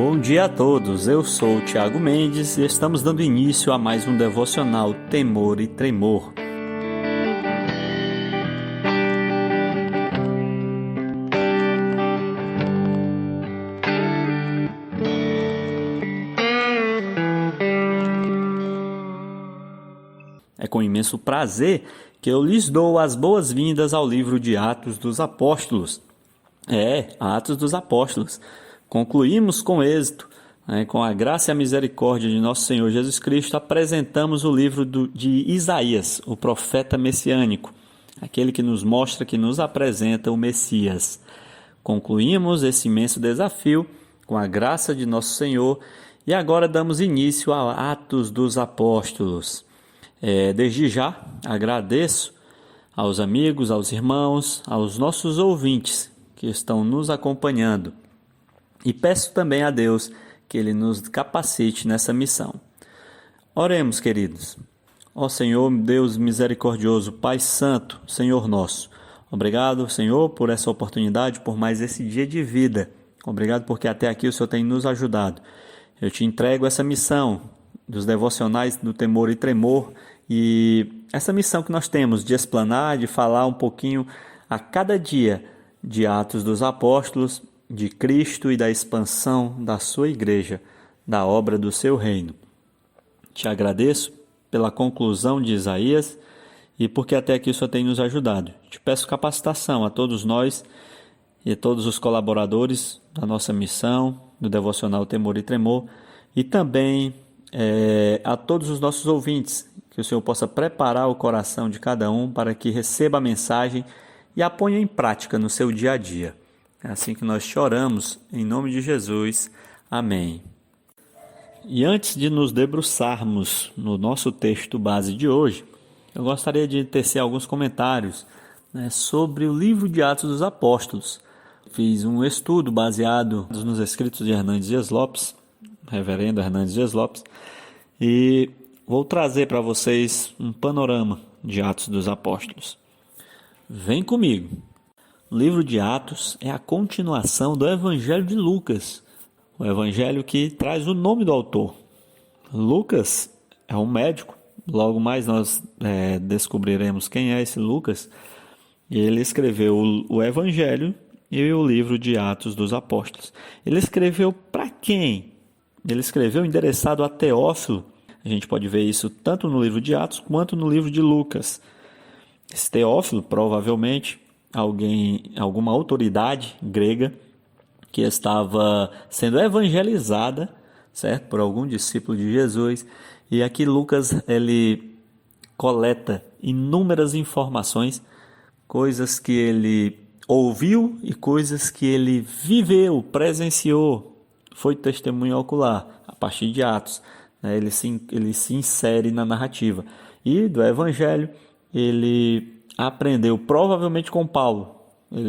Bom dia a todos, eu sou o Thiago Mendes e estamos dando início a mais um devocional Temor e Tremor. É com imenso prazer que eu lhes dou as boas-vindas ao livro de Atos dos Apóstolos. Atos dos Apóstolos. Concluímos com êxito, com a graça e a misericórdia de nosso Senhor Jesus Cristo, apresentamos o livro de Isaías, o profeta messiânico, aquele que nos mostra, que nos apresenta o Messias. Concluímos esse imenso desafio com a graça de nosso Senhor e agora damos início a Atos dos Apóstolos. Desde já agradeço aos amigos, aos irmãos, aos nossos ouvintes que estão nos acompanhando. E peço também a Deus que Ele nos capacite nessa missão. Oremos, queridos. Ó Senhor, Deus misericordioso, Pai Santo, Senhor nosso. Obrigado, Senhor, por essa oportunidade, por mais esse dia de vida. Obrigado porque até aqui o Senhor tem nos ajudado. Eu te entrego essa missão dos devocionais do Temor e Tremor e essa missão que nós temos de explanar, de falar um pouquinho a cada dia de Atos dos Apóstolos, de Cristo e da expansão da sua igreja, da obra do seu reino. Te agradeço pela conclusão de Isaías e porque até aqui o Senhor tem nos ajudado. Te peço capacitação a todos nós e a todos os colaboradores da nossa missão, do Devocional Temor e Tremor, e também a todos os nossos ouvintes, que o Senhor possa preparar o coração de cada um para que receba a mensagem e a ponha em prática no seu dia a dia. É assim que nós te oramos, em nome de Jesus. Amém. E antes de nos debruçarmos no nosso texto base de hoje, eu gostaria de tecer alguns comentários sobre o livro de Atos dos Apóstolos. Fiz um estudo baseado nos escritos de Hernandes Dias Lopes, reverendo Hernandes Dias Lopes, e vou trazer para vocês um panorama de Atos dos Apóstolos. Vem comigo. O livro de Atos é a continuação do Evangelho de Lucas, o evangelho que traz o nome do autor. Lucas é um médico, logo mais nós descobriremos quem é esse Lucas. Ele escreveu o Evangelho e o livro de Atos dos Apóstolos. Ele escreveu para quem? Ele escreveu endereçado a Teófilo. A gente pode ver isso tanto no livro de Atos quanto no livro de Lucas. Esse Teófilo, provavelmente, alguma autoridade grega que estava sendo evangelizada, certo, por algum discípulo de Jesus. E aqui Lucas ele coleta inúmeras informações, coisas que ele ouviu e coisas que ele viveu, presenciou, foi testemunho ocular a partir de Atos. Ele se insere na narrativa. E do Evangelho ele aprendeu provavelmente com Paulo,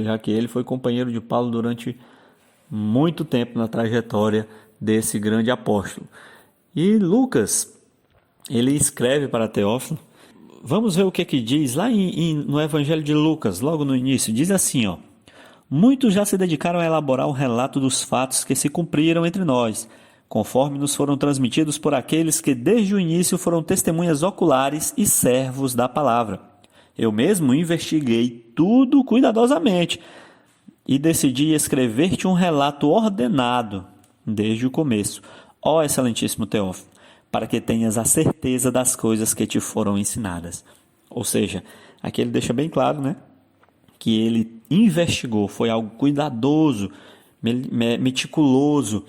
já que ele foi companheiro de Paulo durante muito tempo na trajetória desse grande apóstolo. E Lucas, ele escreve para Teófilo. Vamos ver o que diz lá no Evangelho de Lucas, logo no início. Diz assim, muitos já se dedicaram a elaborar um relato dos fatos que se cumpriram entre nós, conforme nos foram transmitidos por aqueles que desde o início foram testemunhas oculares e servos da palavra. Eu mesmo investiguei tudo cuidadosamente e decidi escrever-te um relato ordenado desde o começo, ó excelentíssimo Teófilo, para que tenhas a certeza das coisas que te foram ensinadas. Ou seja, aqui ele deixa bem claro, que ele investigou, foi algo cuidadoso, meticuloso,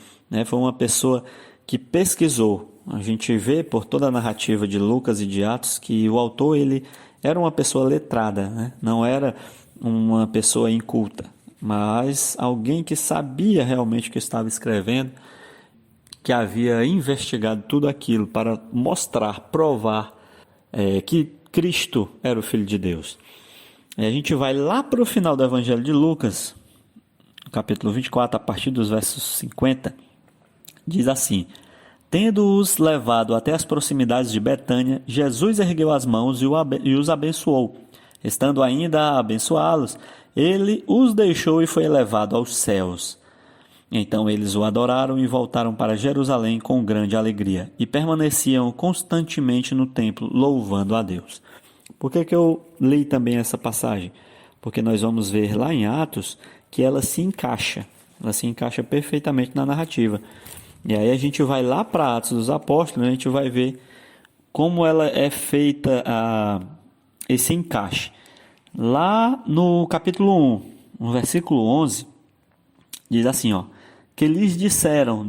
foi uma pessoa que pesquisou. A gente vê por toda a narrativa de Lucas e de Atos que o autor ele era uma pessoa letrada, não era uma pessoa inculta, mas alguém que sabia realmente o que estava escrevendo, que havia investigado tudo aquilo para mostrar, provar que Cristo era o Filho de Deus. E a gente vai lá para o final do Evangelho de Lucas, capítulo 24, a partir dos versos 50, diz assim: tendo-os levado até as proximidades de Betânia, Jesus ergueu as mãos e os abençoou. Estando ainda a abençoá-los, ele os deixou e foi elevado aos céus. Então eles o adoraram e voltaram para Jerusalém com grande alegria, e permaneciam constantemente no templo, louvando a Deus. Por que eu li também essa passagem? Porque nós vamos ver lá em Atos que ela se encaixa perfeitamente na narrativa. E aí a gente vai lá para Atos dos Apóstolos, a gente vai ver como ela é feita esse encaixe. Lá no capítulo 1, no versículo 11, diz assim, que lhes disseram,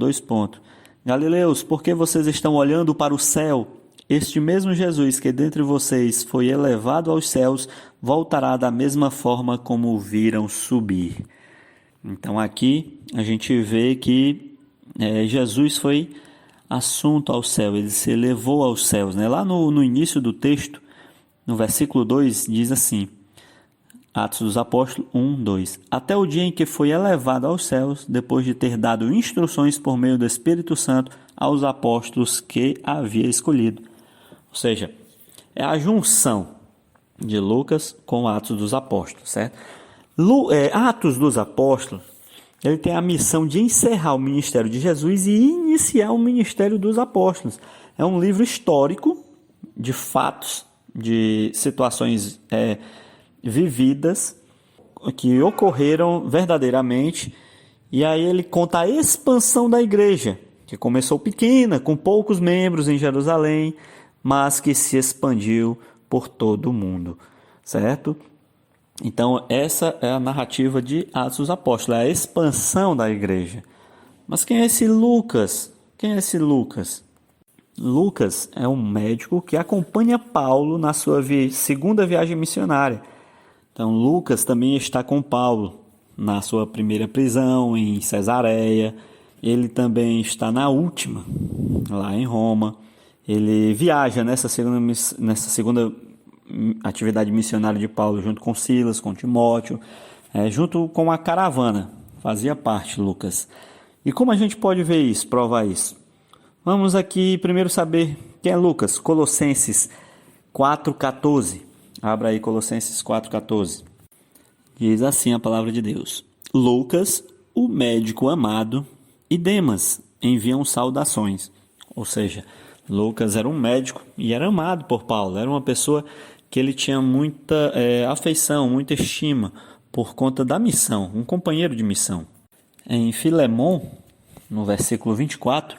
Galileus, por que vocês estão olhando para o céu? Este mesmo Jesus que dentre vocês foi elevado aos céus, voltará da mesma forma como o viram subir. Então aqui a gente vê que Jesus foi assunto ao céu, ele se elevou aos céus. Lá no início do texto, no versículo 2, diz assim, Atos dos Apóstolos 1, 2. Até o dia em que foi elevado aos céus, depois de ter dado instruções por meio do Espírito Santo aos apóstolos que havia escolhido. Ou seja, é a junção de Lucas com Atos dos Apóstolos, certo? Atos dos Apóstolos, ele tem a missão de encerrar o ministério de Jesus e iniciar o ministério dos apóstolos. É um livro histórico de fatos, de situações vividas que ocorreram verdadeiramente, e aí ele conta a expansão da igreja, que começou pequena, com poucos membros em Jerusalém, mas que se expandiu por todo o mundo, certo? Então essa é a narrativa de Atos dos Apóstolos, é a expansão da igreja. Mas quem é esse Lucas? Lucas é um médico que acompanha Paulo na sua segunda viagem missionária. Então, Lucas também está com Paulo na sua primeira prisão em Cesareia. Ele também está na última, lá em Roma. Ele viaja nessa segunda atividade missionária de Paulo, junto com Silas, com Timóteo, junto com a caravana. Fazia parte, Lucas. E como a gente pode ver isso, provar isso? Vamos aqui primeiro saber quem é Lucas. Colossenses 4,14. Abra aí Colossenses 4,14. Diz assim a palavra de Deus. Lucas, o médico amado, e Demas enviam saudações. Ou seja, Lucas era um médico e era amado por Paulo. Era uma pessoa que ele tinha muita afeição, muita estima por conta da missão, um companheiro de missão. Em Filemon, no versículo 24,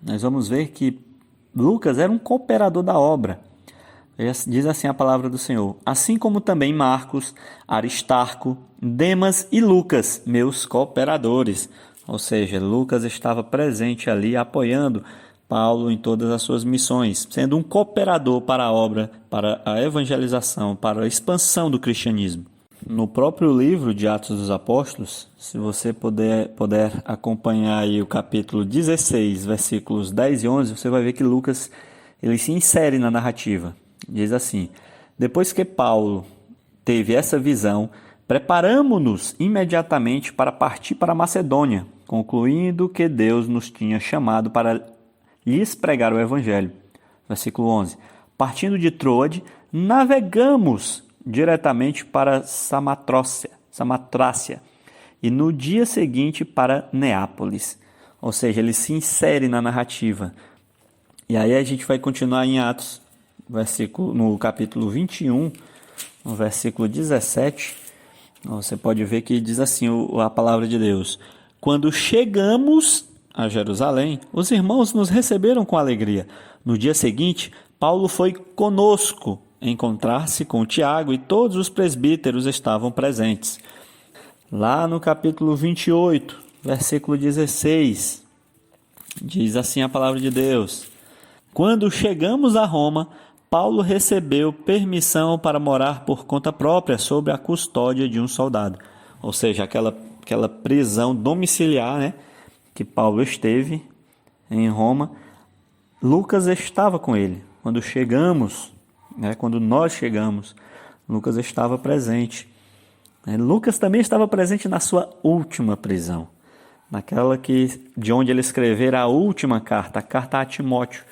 nós vamos ver que Lucas era um cooperador da obra. Diz assim a palavra do Senhor. Assim como também Marcos, Aristarco, Demas e Lucas, meus cooperadores. Ou seja, Lucas estava presente ali apoiando Paulo em todas as suas missões, sendo um cooperador para a obra, para a evangelização, para a expansão do cristianismo. No próprio livro de Atos dos Apóstolos, se você puder acompanhar aí o capítulo 16, versículos 10 e 11, você vai ver que Lucas ele se insere na narrativa. Diz assim, depois que Paulo teve essa visão, preparamo-nos imediatamente para partir para a Macedônia, concluindo que Deus nos tinha chamado para lhes pregar o Evangelho. Versículo 11. Partindo de Troade, navegamos diretamente para Samatrácia e no dia seguinte para Neápolis. Ou seja, ele se insere na narrativa. E aí a gente vai continuar em Atos, no capítulo 21, no versículo 17, você pode ver que diz assim a palavra de Deus. Quando chegamos a Jerusalém, os irmãos nos receberam com alegria. No dia seguinte, Paulo foi conosco encontrar-se com Tiago e todos os presbíteros estavam presentes. Lá no capítulo 28, versículo 16, diz assim a palavra de Deus. Quando chegamos a Roma, Paulo recebeu permissão para morar por conta própria sob a custódia de um soldado. Ou seja, aquela prisão domiciliar, que Paulo esteve em Roma, Lucas estava com ele. Quando nós chegamos, Lucas estava presente. Lucas também estava presente na sua última prisão, de onde ele escrevera a última carta, a carta a Timóteo.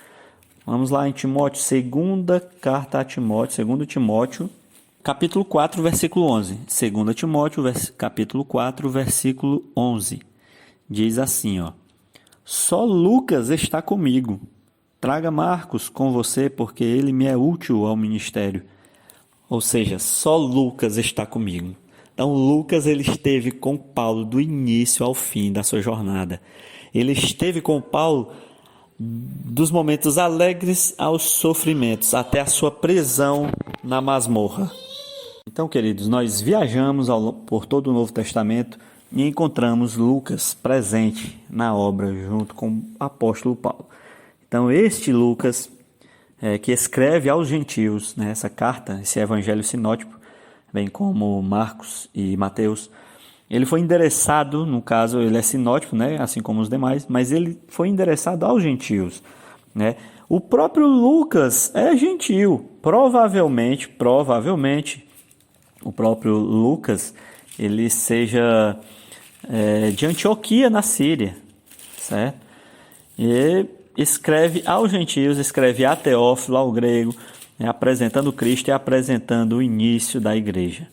Vamos lá em Timóteo, segunda carta a Timóteo, 2 Timóteo, capítulo 4, versículo 11. 2 Timóteo, capítulo 4, versículo 11. diz assim, ó: só Lucas está comigo. Traga Marcos com você, porque ele me é útil ao ministério. Ou seja, só Lucas está comigo. Então, Lucas ele esteve com Paulo do início ao fim da sua jornada. Ele esteve com Paulo dos momentos alegres aos sofrimentos, até a sua prisão na masmorra. Então, queridos, nós viajamos por todo o Novo Testamento e encontramos Lucas presente na obra junto com o apóstolo Paulo. Então, este Lucas, que escreve aos gentios, né, essa carta, esse evangelho sinótico, bem como Marcos e Mateus, ele foi endereçado, no caso, ele é sinótico, né, assim como os demais, mas ele foi endereçado aos gentios, né? O próprio Lucas é gentil, provavelmente, o próprio Lucas, ele seja de Antioquia, na Síria, certo? E escreve aos gentios, escreve a Teófilo, ao grego, apresentando Cristo e apresentando o início da igreja,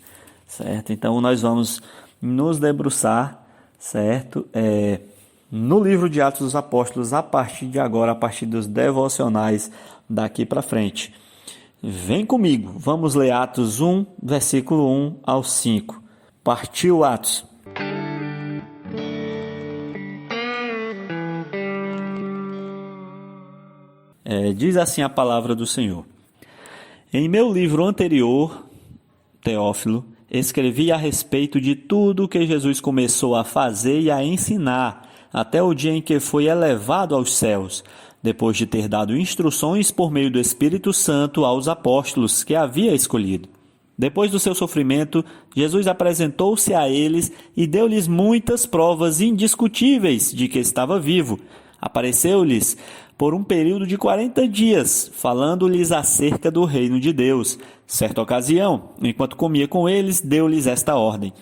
certo? Então, nós vamos nos debruçar, certo? No livro de Atos dos Apóstolos, a partir de agora, a partir dos devocionais daqui para frente. Vem comigo, vamos ler Atos 1, versículo 1 ao 5. Partiu Atos. Diz assim a palavra do Senhor: em meu livro anterior, Teófilo, escrevi a respeito de tudo o que Jesus começou a fazer e a ensinar, até o dia em que foi elevado aos céus, depois de ter dado instruções por meio do Espírito Santo aos apóstolos que havia escolhido. Depois do seu sofrimento, Jesus apresentou-se a eles e deu-lhes muitas provas indiscutíveis de que estava vivo. Apareceu-lhes por um período de 40 dias, falando-lhes acerca do reino de Deus. Certa ocasião, enquanto comia com eles, deu-lhes esta ordem: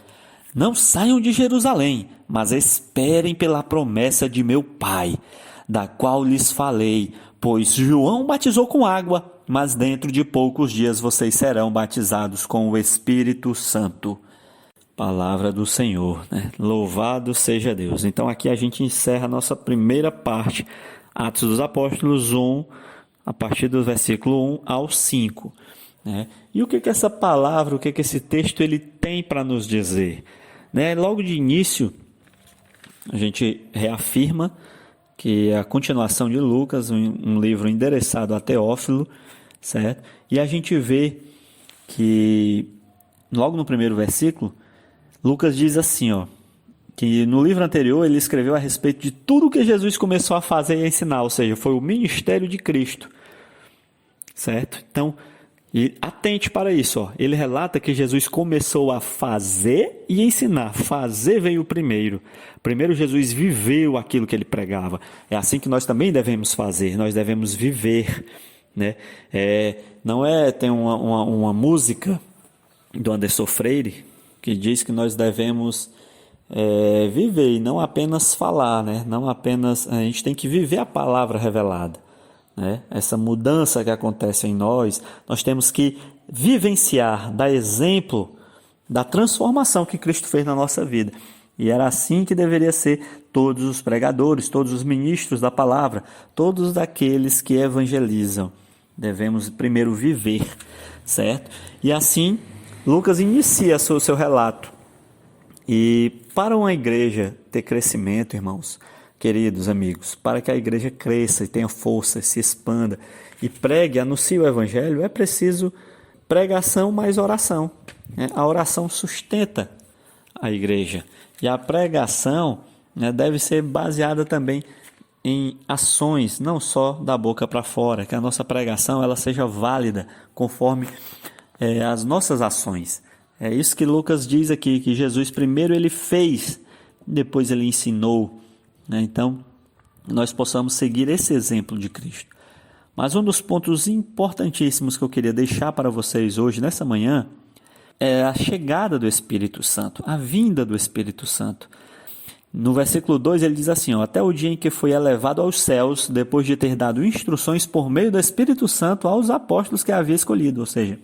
não saiam de Jerusalém, mas esperem pela promessa de meu Pai, da qual lhes falei, pois João batizou com água, mas dentro de poucos dias vocês serão batizados com o Espírito Santo. Palavra do Senhor, né? Louvado seja Deus. Então aqui a gente encerra a nossa primeira parte, Atos dos Apóstolos 1, a partir do versículo 1 ao 5. Né? E o que essa palavra, o que esse texto ele tem para nos dizer? Né? Logo de início, a gente reafirma que é a continuação de Lucas, um livro endereçado a Teófilo, certo? E a gente vê que, logo no primeiro versículo, Lucas diz assim, ó, que no livro anterior ele escreveu a respeito de tudo que Jesus começou a fazer e a ensinar, ou seja, foi o ministério de Cristo, certo? Então, e atente para isso, ó. Ele relata que Jesus começou a fazer e ensinar. Fazer veio primeiro. Primeiro Jesus viveu aquilo que ele pregava. É assim que nós também devemos fazer, nós devemos viver, né? Tem uma música do Anderson Freire que diz que nós devemos viver e não apenas falar, né? Não apenas, a gente tem que viver a palavra revelada, né? Essa mudança que acontece em nós temos que vivenciar, dar exemplo da transformação que Cristo fez na nossa vida. E era assim que deveria ser todos os pregadores, todos os ministros da palavra, todos aqueles que evangelizam. Devemos primeiro viver, certo? E assim, Lucas inicia o seu relato. E para uma igreja ter crescimento, irmãos, queridos amigos, para que a igreja cresça e tenha força, se expanda e pregue, anuncie o evangelho, é preciso pregação mais oração. A oração sustenta a igreja. E a pregação, deve ser baseada também em ações, não só da boca para fora, que a nossa pregação ela seja válida conforme as nossas ações. É isso que Lucas diz aqui, que Jesus primeiro ele fez, depois ele ensinou. Então, nós possamos seguir esse exemplo de Cristo. Mas um dos pontos importantíssimos que eu queria deixar para vocês hoje, nessa manhã, é a chegada do Espírito Santo, a vinda do Espírito Santo. No versículo 2 ele diz assim, até o dia em que foi elevado aos céus, depois de ter dado instruções por meio do Espírito Santo aos apóstolos que havia escolhido. Ou seja,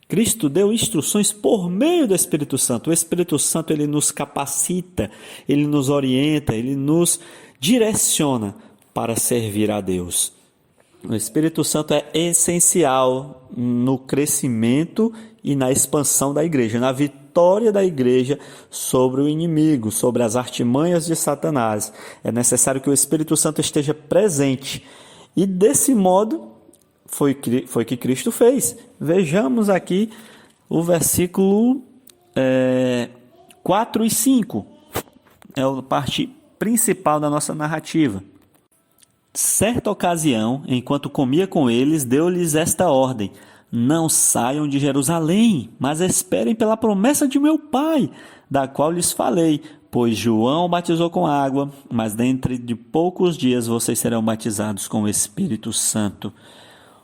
Cristo deu instruções por meio do Espírito Santo. O Espírito Santo ele nos capacita, ele nos orienta, ele nos direciona para servir a Deus. O Espírito Santo é essencial no crescimento e na expansão da igreja, na vitória da igreja sobre o inimigo, sobre as artimanhas de Satanás. É necessário que o Espírito Santo esteja presente. E desse modo foi que Cristo fez. Vejamos aqui o versículo 4 e 5. É a parte principal da nossa narrativa. Certa ocasião, enquanto comia com eles, deu-lhes esta ordem: não saiam de Jerusalém, mas esperem pela promessa de meu Pai, da qual lhes falei. Pois João batizou com água, mas dentro de poucos dias vocês serão batizados com o Espírito Santo.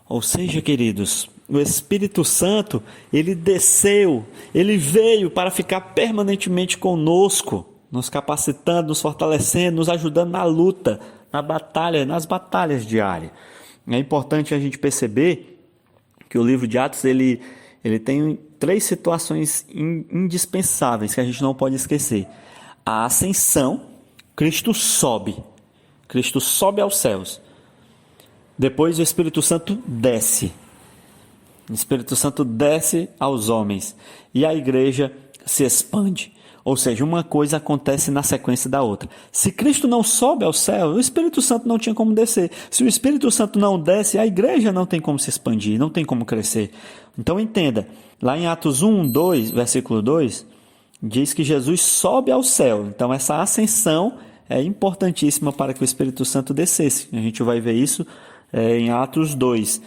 Ou seja, queridos, o Espírito Santo, ele desceu, ele veio para ficar permanentemente conosco, nos capacitando, nos fortalecendo, nos ajudando na luta, na batalha, nas batalhas diárias. É importante a gente perceber que o livro de Atos ele tem 3 situações indispensáveis que a gente não pode esquecer. A ascensão, Cristo sobe aos céus. Depois o Espírito Santo desce. O Espírito Santo desce aos homens e a igreja se expande. Ou seja, uma coisa acontece na sequência da outra. Se Cristo não sobe ao céu, o Espírito Santo não tinha como descer. Se o Espírito Santo não desce, a igreja não tem como se expandir, não tem como crescer. Então entenda, lá em Atos 1, 2, versículo 2, diz que Jesus sobe ao céu. Então essa ascensão é importantíssima para que o Espírito Santo descesse. A gente vai ver isso em Atos 2.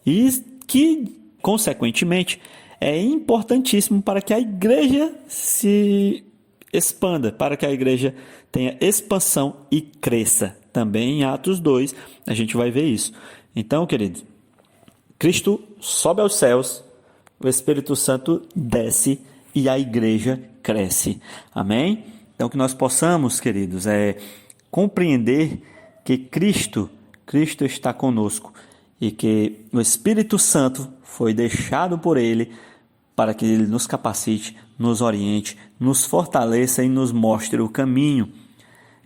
E que, consequentemente, é importantíssimo para que a igreja se expanda, para que a igreja tenha expansão e cresça. Também em Atos 2 a gente vai ver isso. Então, queridos, Cristo sobe aos céus, o Espírito Santo desce e a igreja cresce. Amém? Então, que nós possamos, queridos, compreender que Cristo está conosco e que o Espírito Santo foi deixado por Ele para que Ele nos capacite, nos oriente, nos fortaleça e nos mostre o caminho.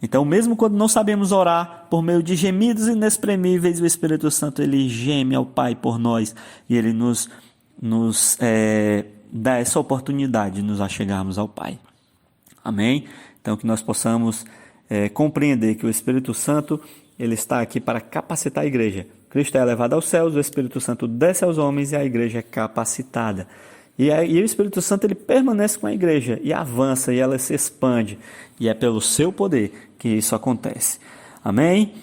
Então, mesmo quando não sabemos orar, por meio de gemidos inexprimíveis, o Espírito Santo ele geme ao Pai por nós e Ele nos dá essa oportunidade de nos achegarmos ao Pai. Amém? Então, que nós possamos compreender que o Espírito Santo ele está aqui para capacitar a igreja. Cristo é elevado aos céus, o Espírito Santo desce aos homens e a igreja é capacitada. E o Espírito Santo ele permanece com a igreja e avança e ela se expande. E é pelo seu poder que isso acontece. Amém?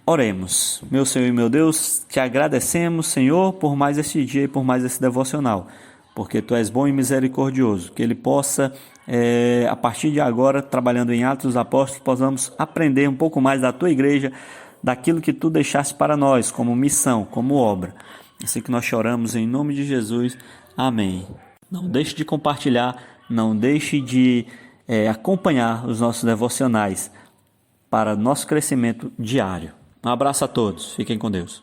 Oremos. Meu Senhor e meu Deus, te agradecemos, Senhor, por mais este dia e por mais esse devocional. Porque Tu és bom e misericordioso. Que Ele possa, a partir de agora, trabalhando em Atos dos Apóstolos, possamos aprender um pouco mais da Tua igreja, daquilo que Tu deixaste para nós, como missão, como obra. Assim que nós choramos em nome de Jesus. Amém. Não deixe de compartilhar, não deixe de acompanhar os nossos devocionais para nosso crescimento diário. Um abraço a todos. Fiquem com Deus.